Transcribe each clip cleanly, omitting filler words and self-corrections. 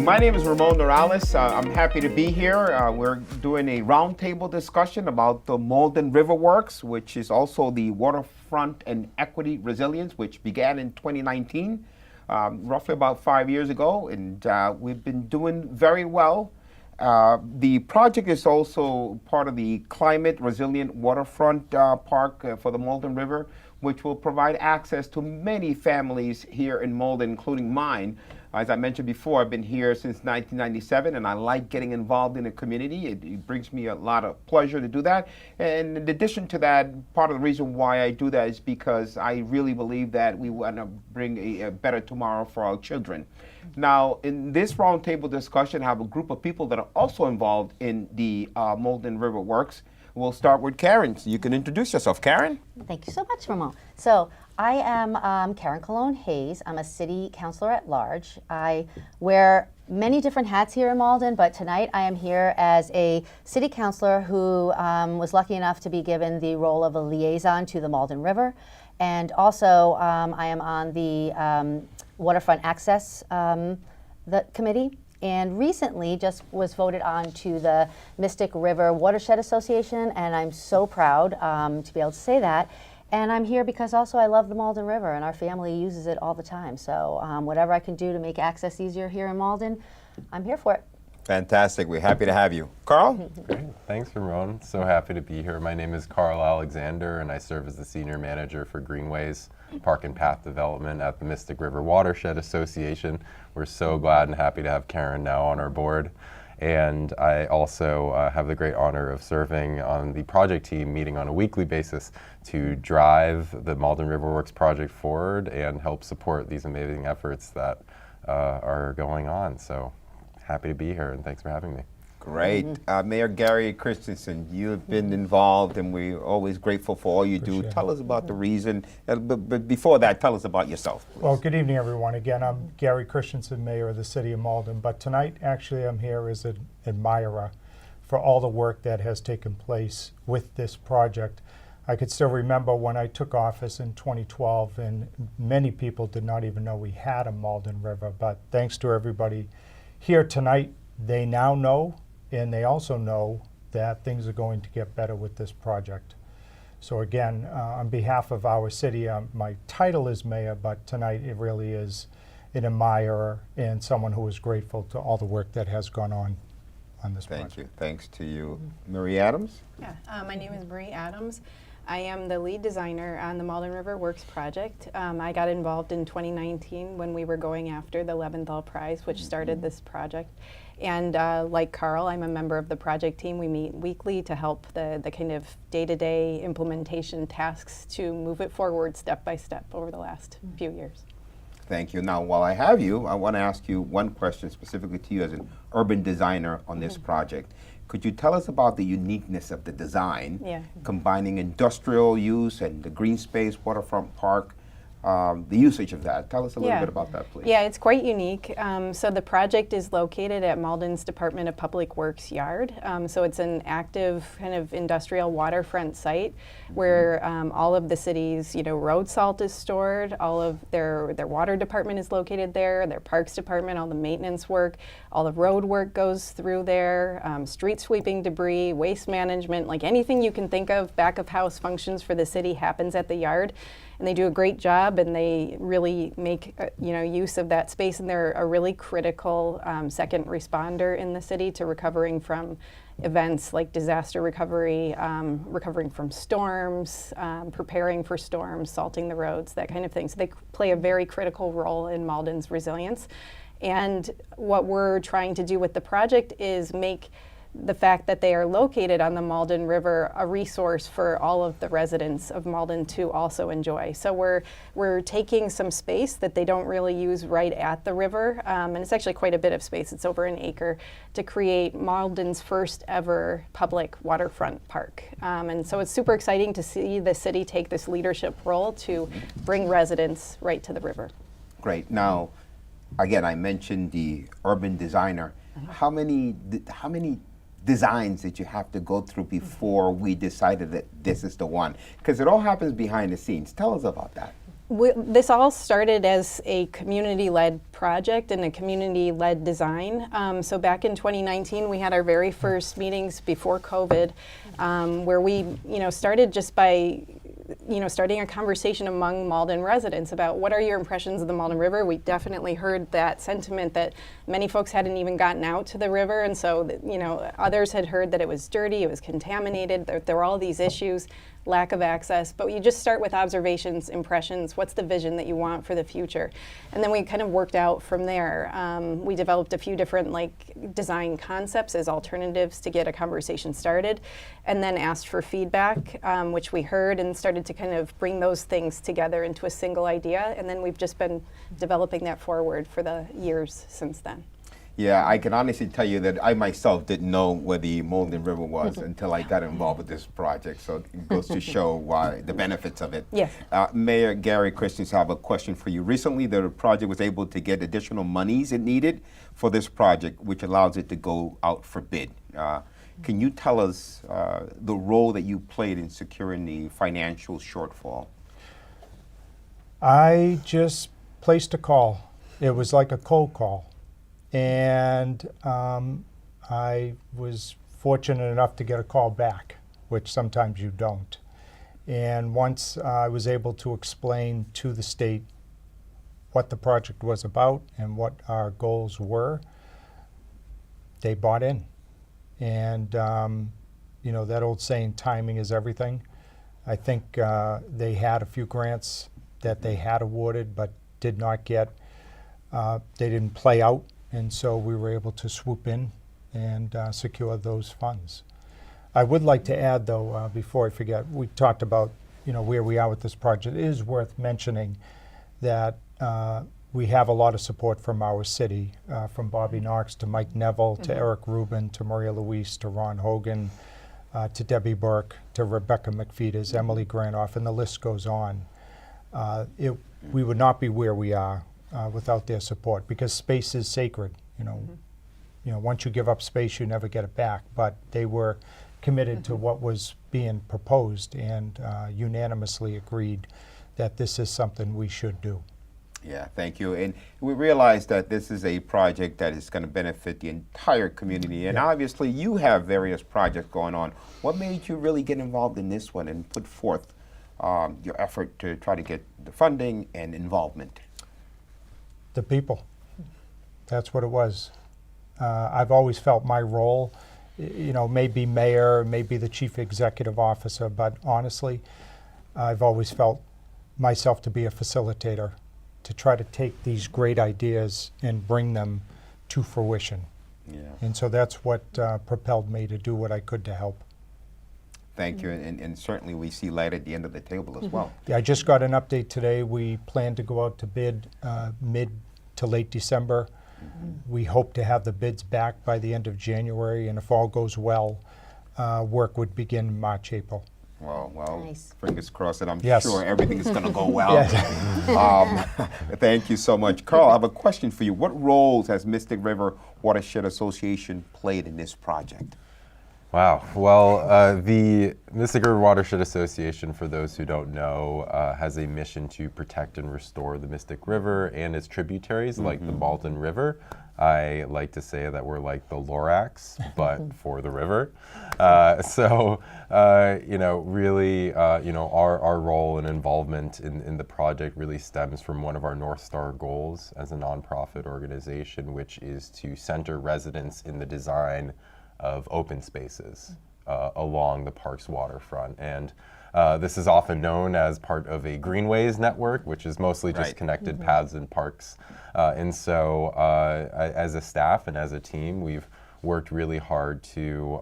My name is Ramon Norales. I'm happy to be here. We're doing a roundtable discussion about the Malden River Works, which is also the Waterfront and Equity Resilience, which began in 2019, roughly about 5 years ago, and we've been doing very well. The project is also part of the Climate Resilient Waterfront Park for the Malden River, which will provide access to many families here in Malden, including mine. As I mentioned before, I've been here since 1997, and I like getting involved in the community. It brings me a lot of pleasure to do that. And in addition to that, part of the reason why I do that is because I really believe that we want to bring a better tomorrow for our children. Now, in this roundtable discussion, I have a group of people that are also involved in the Malden River Works. We'll start with Karen. So you can introduce yourself. Karen? Thank you so much, Ramon. So I am Karen Cologne Hayes. I'm a city councillor-at-large. I wear many different hats here in Malden, but tonight I am here as a city councillor who was lucky enough to be given the role of a liaison to the Malden River. And also I am on the Waterfront Access Committee. And recently just was voted on to the Mystic River Watershed Association, and I'm so proud to be able to say that. And I'm here because also I love the Malden River, and our family uses it all the time. So whatever I can do to make access easier here in Malden, I'm here for it. Fantastic. We're happy to have you. Karl? Great. Thanks, Ramon. So happy to be here. My name is Karl Alexander, and I serve as the Senior Manager for Greenways Park and Path Development at the Mystic River Watershed Association. We're so glad and happy to have Karen now on our board. And I also have the great honor of serving on the project team, meeting on a weekly basis to drive the Malden River Works project forward and help support these amazing efforts that are going on. So happy to be here, and thanks for having me. Great. Mayor Gary Christenson, you have been involved, and we're always grateful for all you do. Tell us about the reason, but before that, tell us about yourself, please. Well, good evening, everyone. Again, I'm Gary Christenson, Mayor of the City of Malden, but tonight, actually, I'm here as an admirer for all the work that has taken place with this project. I could still remember when I took office in 2012, and many people did not even know we had a Malden River, but thanks to everybody here tonight, they now know, and they also know that things are going to get better with this project. So again, on behalf of our city, my title is mayor, but tonight it really is an admirer and someone who is grateful to all the work that has gone on this project. Thank you. Thanks to you. Marie Adams? Yeah, my name is Marie Adams. I am the lead designer on the Malden River Works project. I got involved in 2019 when we were going after the Leventhal Prize, which started this project. And like Karl, I'm a member of the project team. We meet weekly to help the kind of day-to-day implementation tasks to move it forward step by step over the last few years. Thank you. Now, while I have you, I want to ask you one question specifically to you as an urban designer on this project. Could you tell us about the uniqueness of the design, combining industrial use and the green space waterfront park, the usage of that? Tell us a little bit about that, please. Yeah, it's quite unique. So the project is located at Malden's Department of Public Works yard. So it's an active kind of industrial waterfront site where all of the city's, road salt is stored, all of their water department is located there, their parks department, all the maintenance work, all the road work goes through there, street sweeping, debris, waste management, like anything you can think of, back of house functions for the city happens at the yard. And they do a great job, and they really make use of that space, and they're a really critical second responder in the city to recovering from events like disaster recovery, recovering from storms, preparing for storms, salting the roads, that kind of thing. So they play a very critical role in Malden's resilience. And what we're trying to do with the project is make the fact that they are located on the Malden River a resource for all of the residents of Malden to also enjoy. So we're taking some space that they don't really use right at the river, and it's actually quite a bit of space, it's over an acre, to create Malden's first ever public waterfront park. And so it's super exciting to see the city take this leadership role to bring residents right to the river. Great. Now, again, I mentioned the urban designer. How many designs that you have to go through before we decided that this is the one? Because it all happens behind the scenes. Tell us about that. This all started as a community-led project and a community-led design. So back in 2019, we had our very first meetings before COVID, where we, started just by, starting a conversation among Malden residents about what are your impressions of the Malden River. We definitely heard that sentiment that many folks hadn't even gotten out to the river, and so, others had heard that it was dirty, it was contaminated, there were all these issues, lack of access, but you just start with observations, impressions, what's the vision that you want for the future? And then we kind of worked out from there. We developed a few different design concepts as alternatives to get a conversation started, and then asked for feedback, which we heard and started to kind of bring those things together into a single idea, and then we've just been developing that forward for the years since then. Yeah, I can honestly tell you that I myself didn't know where the Malden River was until I got involved with this project. So it goes to show why the benefits of it. Yes. Mayor Gary Christenson, I have a question for you. Recently, the project was able to get additional monies it needed for this project, which allows it to go out for bid. Can you tell us the role that you played in securing the financial shortfall? I just placed a call. It was like a cold call. And I was fortunate enough to get a call back, which sometimes you don't. And once I was able to explain to the state what the project was about and what our goals were, they bought in. And, that old saying, timing is everything. I think they had a few grants that they had awarded but did not get. They didn't play out. And so we were able to swoop in and secure those funds. I would like to add, though, before I forget, we talked about where we are with this project. It is worth mentioning that we have a lot of support from our city, from Bobby Knox to Mike Neville to Eric Rubin to Maria Louise to Ron Hogan to Debbie Burke to Rebecca McFeeters, Emily Granoff, and the list goes on. We would not be where we are without their support, because space is sacred. Once you give up space, you never get it back. But they were committed to what was being proposed and unanimously agreed that this is something we should do. Yeah, thank you. And we realize that this is a project that is going to benefit the entire community. And obviously, you have various projects going on. What made you really get involved in this one and put forth your effort to try to get the funding and involvement? The people. That's what it was. I've always felt my role, maybe mayor, maybe the chief executive officer, but honestly, I've always felt myself to be a facilitator, to try to take these great ideas and bring them to fruition. Yeah. And so that's what propelled me to do what I could to help. Thank you, and certainly we see light at the end of the table as well. Yeah, I just got an update today. We plan to go out to bid mid to late December. We hope to have the bids back by the end of January, and if all goes well, work would begin March, April. Well, Nice. fingers crossed, and I'm Yes. sure everything is going to go well. Thank you so much. Karl, I have a question for you. What roles has Mystic River Watershed Association played in this project? Wow. Well, the Mystic River Watershed Association, for those who don't know, has a mission to protect and restore the Mystic River and its tributaries, like the Malden River. I like to say that we're like the Lorax, but for the river. Really, our role and involvement in the project really stems from one of our North Star goals as a nonprofit organization, which is to center residents in the design of open spaces along the park's waterfront. And this is often known as part of a Greenways network, which is mostly just connected paths and parks. As a staff and as a team, we've worked really hard to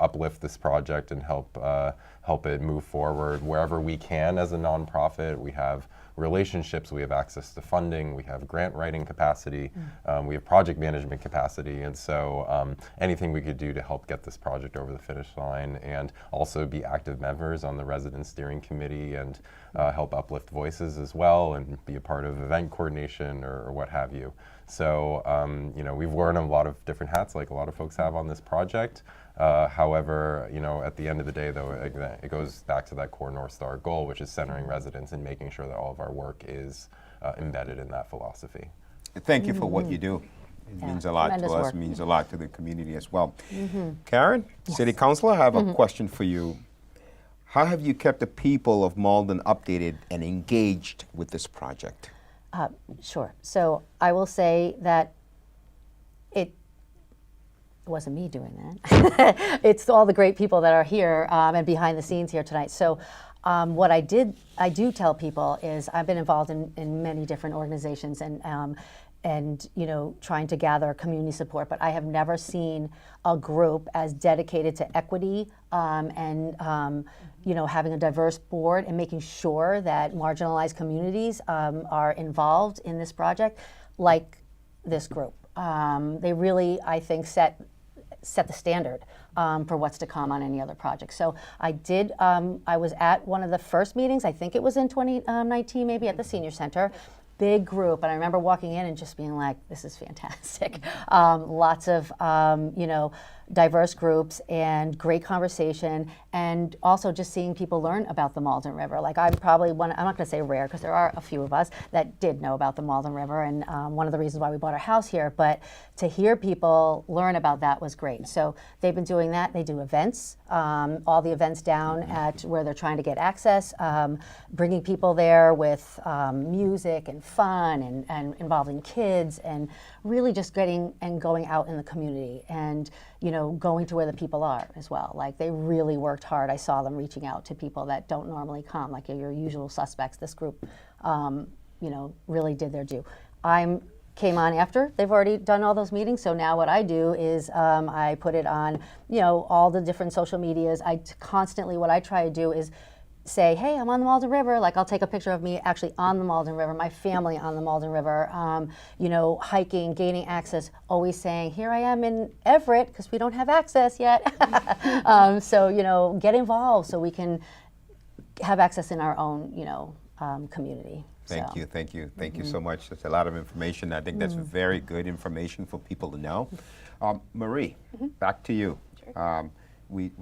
uplift this project and help it move forward wherever we can as a nonprofit. We have relationships, we have access to funding, we have grant writing capacity, we have project management capacity, and so anything we could do to help get this project over the finish line, and also be active members on the resident steering committee and help uplift voices as well, and be a part of event coordination or what have you. So we've worn a lot of different hats, like a lot of folks have on this project. However, at the end of the day, though, it goes back to that core North Star goal, which is centering residents and making sure that all of our work is embedded in that philosophy. Thank you for what you do. It Yeah, means a lot to tremendous us, work. means a lot to the community as well. Karen, City Councilor, I have a question for you. How have you kept the people of Malden updated and engaged with this project? Sure. So I will say that it wasn't me doing that. It's all the great people that are here and behind the scenes here tonight. So what I do tell people is I've been involved in many different organizations and you know, trying to gather community support, but I have never seen a group as dedicated to equity and you know, having a diverse board and making sure that marginalized communities are involved in this project like this group. They really, I think, set the standard for what's to come on any other project. So I did, I was at one of the first meetings, I think it was in 2019 maybe, at the Senior Center. Big group, and I remember walking in and just being like, this is fantastic. Lots of, you know, diverse groups and great conversation, and also just seeing people learn about the Malden River. Like I'm probably one, I'm not gonna say rare, because there are a few of us that did know about the Malden River, and one of the reasons why we bought our house here, but to hear people learn about that was great. So they've been doing that. They do events, all the events down at where they're trying to get access, bringing people there with music and fun and involving kids, and really just getting and going out in the community and, you know, going to where the people are as well. Like they really worked hard. I saw them reaching out to people that don't normally come, like your usual suspects. This group, you know, really did their due. Came on after they've already done all those meetings. So now what I do is I put it on, you know, all the different social medias. Constantly, what I try to do is say, hey, I'm on the Malden River. Like I'll take a picture of me actually on the Malden River, my family on the Malden River, you know, hiking, gaining access, always saying, here I am in Everett, because we don't have access yet. So, you know, get involved so we can have access in our own, you know, community. Thank you, thank you, thank you so much. That's a lot of information. I think that's very good information for people to know. Marie, back to you. Sure.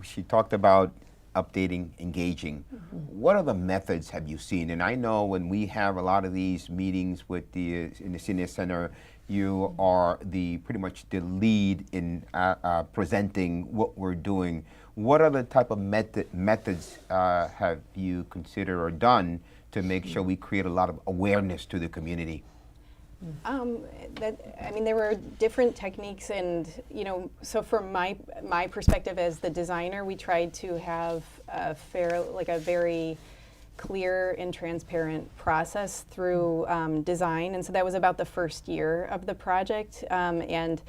She talked about updating, engaging. What other methods have you seen? And I know when we have a lot of these meetings with in the Senior Center, you are pretty much the lead in presenting what we're doing. What other type of methods have you considered or done to make sure we create a lot of awareness to the community? I mean, there were different techniques, and you know, so from my perspective as the designer, we tried to have a very clear and transparent process through design, and so that was about the first year of the project, and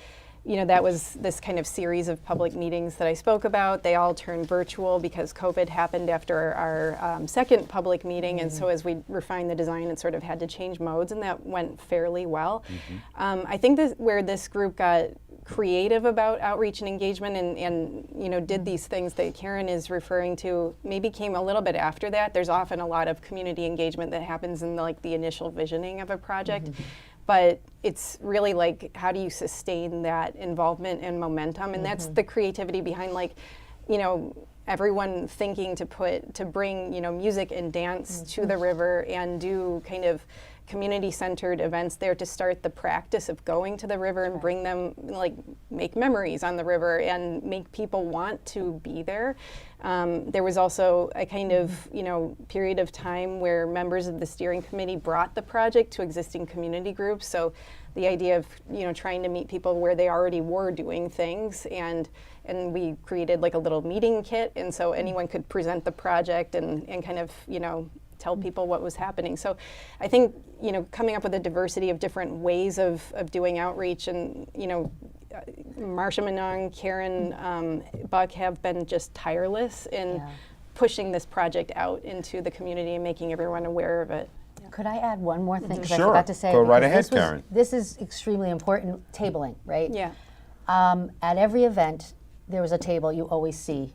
you know, that was this kind of series of public meetings that I spoke about. They all turned virtual because COVID happened after our second public meeting, and so as we refined the design, it sort of had to change modes, and that went fairly well. I think where this group got creative about outreach and engagement and you know, did these things that Karen is referring to maybe came a little bit after that. There's often a lot of community engagement that happens in the initial visioning of a project. But it's really like, how do you sustain that involvement and momentum? And that's the creativity behind, like, you know, everyone thinking to bring, you know, music and dance to the river and do kind of community-centered events there to start the practice of going to the river and bring them, like, make memories on the river and make people want to be there. There was also a kind of, you know, period of time where members of the steering committee brought the project to existing community groups. So the idea of, you know, trying to meet people where they already were doing things, and we created like a little meeting kit, and so anyone could present the project and kind of, you know, tell people what was happening. So I think, you know, coming up with a diversity of different ways of doing outreach, and, you know, Marcia, Manong, Karen, Buck have been just tireless in pushing this project out into the community and making everyone aware of it. Could I add one more thing? 'Cause I Sure. forgot to say. Go right because ahead, Karen. This is extremely important, tabling, right? Yeah. At every event, there was a table, you always see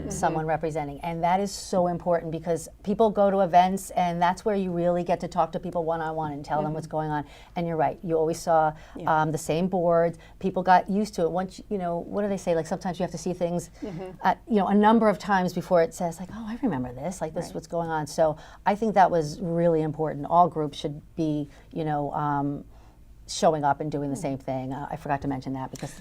someone representing. And that is so important because people go to events and that's where you really get to talk to people one-on-one and tell them what's going on. And you're right, you always saw the same boards. People got used to it. Once, you know, what do they say? Like sometimes you have to see things, you know, a number of times before it says like, oh, I remember this, like this is what's going on. So I think that was really important. All groups should be, you know, showing up and doing the same thing. I forgot to mention that because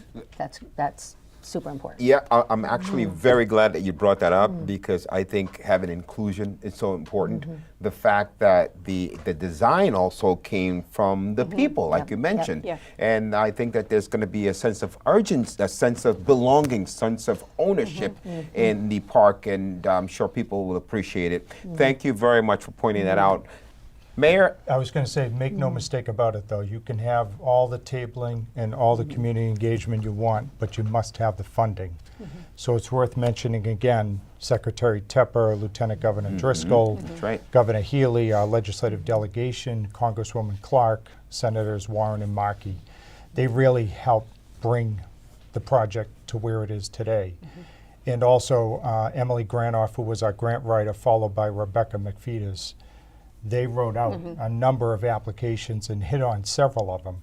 that's super important. Yeah, I'm actually very glad that you brought that up because I think having inclusion is so important. The fact that the design also came from the people, like you mentioned. Yeah. And I think that there's going to be a sense of urgency, a sense of belonging, sense of ownership in the park, and I'm sure people will appreciate it. Thank you very much for pointing that out. Mayor? I was going to say, make no mistake about it, though. You can have all the tabling and all the community engagement you want, but you must have the funding. So it's worth mentioning again, Secretary Tepper, Lieutenant Governor Driscoll, That's right. Governor Healy, our legislative delegation, Congresswoman Clark, Senators Warren and Markey. They really helped bring the project to where it is today. And also Emily Granoff, who was our grant writer, followed by Rebecca McFeeters. They wrote out a number of applications and hit on several of them,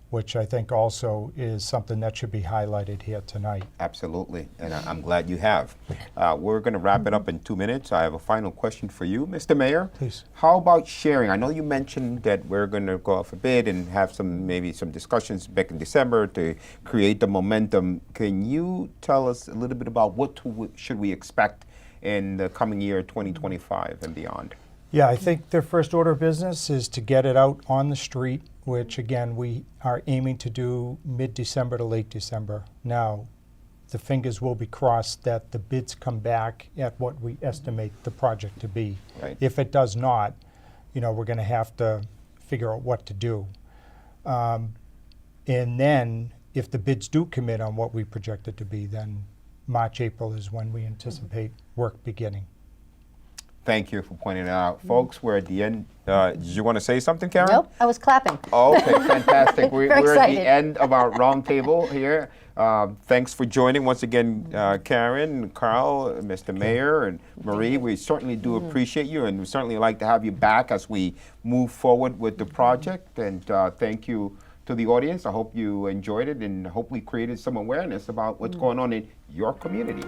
which I think also is something that should be highlighted here tonight. Absolutely, and I'm glad you have. We're going to wrap it up in 2 minutes. I have a final question for you, Mr. Mayor. Please. How about sharing? I know you mentioned that we're going to go off a bid and have maybe some discussions back in December to create the momentum. Can you tell us a little bit about what should we expect in the coming year, 2025 and beyond? Yeah, I think their first order of business is to get it out on the street, which again, we are aiming to do mid-December to late December. Now, the fingers will be crossed that the bids come back at what we estimate the project to be. Right. If it does not, you know, we're going to have to figure out what to do. And then, if the bids do come in on what we project it to be, then March, April is when we anticipate work beginning. Thank you for pointing it out. Folks, we're at the end. Did you want to say something, Karen? Nope, I was clapping. Oh, okay, fantastic. We're at excited. the end of our roundtable here. Thanks for joining once again, Karen, Karl, Mr. Mayor, and Marie. We certainly do appreciate you, and we certainly like to have you back as we move forward with the project. And thank you to the audience. I hope you enjoyed it and hope we created some awareness about what's going on in your community.